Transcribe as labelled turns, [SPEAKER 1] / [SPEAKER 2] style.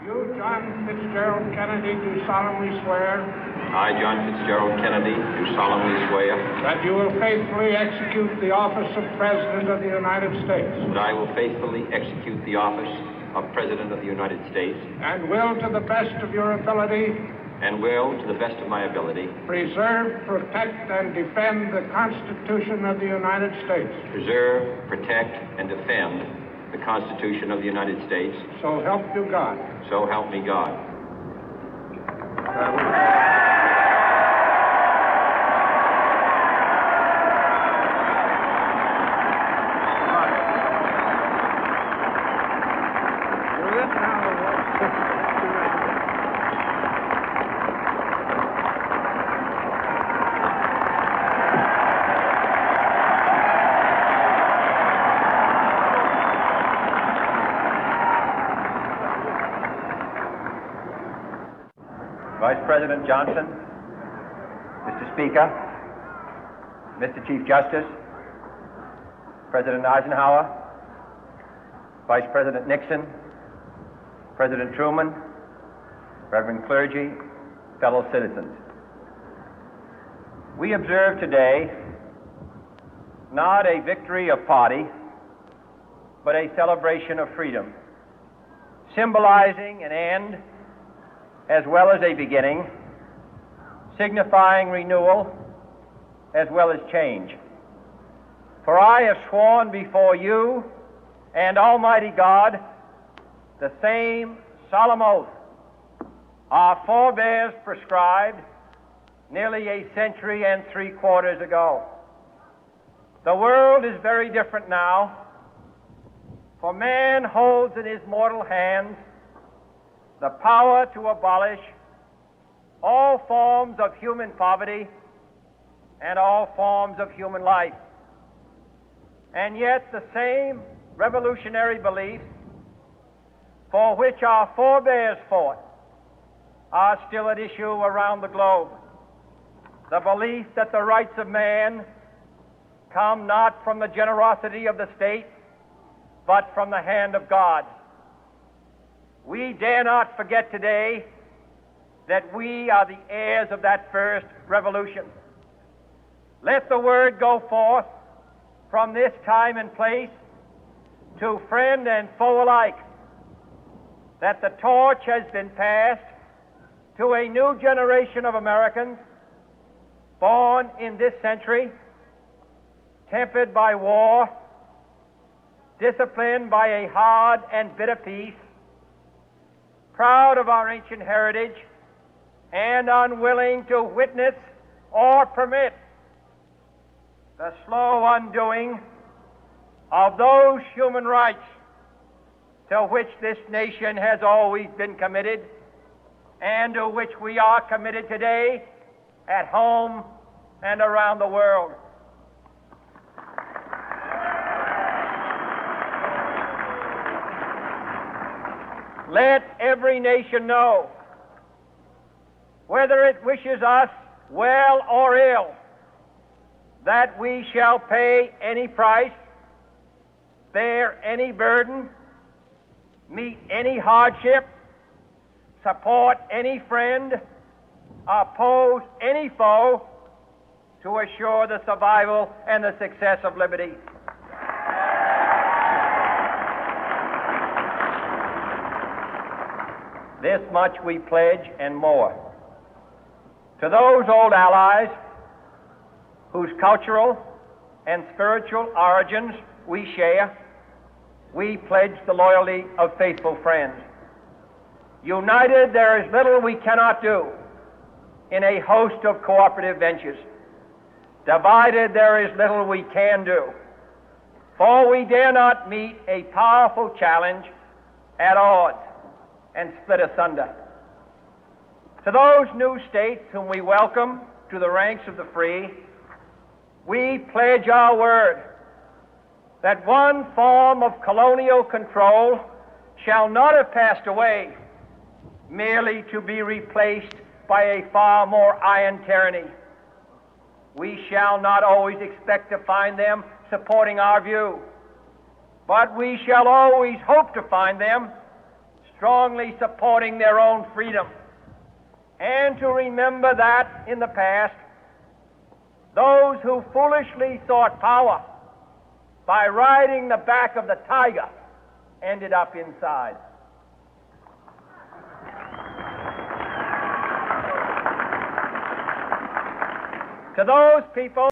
[SPEAKER 1] You, John Fitzgerald Kennedy, do solemnly swear.
[SPEAKER 2] I, John Fitzgerald Kennedy, do solemnly swear.
[SPEAKER 1] That you will faithfully execute the office of President of the United States.
[SPEAKER 2] That I will faithfully execute the office of President of the United States.
[SPEAKER 1] And will, to the best of your ability.
[SPEAKER 2] And will, to the best of my ability.
[SPEAKER 1] Preserve, protect, and defend the Constitution of the United States.
[SPEAKER 2] Preserve, protect, and defend the Constitution of the United States.
[SPEAKER 1] So help you God.
[SPEAKER 2] So help me God.
[SPEAKER 3] Vice President Johnson, Mr. Speaker, Mr. Chief Justice, President Eisenhower, Vice President Nixon, President Truman, Reverend clergy, fellow citizens. We observe today not a victory of party, but a celebration of freedom, symbolizing an end as well as a beginning, signifying renewal as well as change. For I have sworn before you and Almighty God the same solemn oath our forebears prescribed nearly a century and 3/4 ago. The world is very different now, for man holds in his mortal hands the power to abolish all forms of human poverty and all forms of human life. And yet the same revolutionary beliefs for which our forebears fought are still at issue around the globe. The belief that the rights of man come not from the generosity of the state, but from the hand of God. We dare not forget today that we are the heirs of that first revolution. Let the word go forth from this time and place to friend and foe alike that the torch has been passed to a new generation of Americans born in this century, tempered by war, disciplined by a hard and bitter peace, proud of our ancient heritage, and unwilling to witness or permit the slow undoing of those human rights to which this nation has always been committed and to which we are committed today at home and around the world. Let every nation know, whether it wishes us well or ill, that we shall pay any price, bear any burden, meet any hardship, support any friend, oppose any foe to assure the survival and the success of liberty. This much we pledge and more. To those old allies whose cultural and spiritual origins we share, we pledge the loyalty of faithful friends. United, there is little we cannot do in a host of cooperative ventures. Divided, there is little we can do, for we dare not meet a powerful challenge at odds and split asunder. To those new states whom we welcome to the ranks of the free, we pledge our word that one form of colonial control shall not have passed away, merely to be replaced by a far more iron tyranny. We shall not always expect to find them supporting our view, but we shall always hope to find them strongly supporting their own freedom, and to remember that in the past, those who foolishly sought power by riding the back of the tiger ended up inside. To those people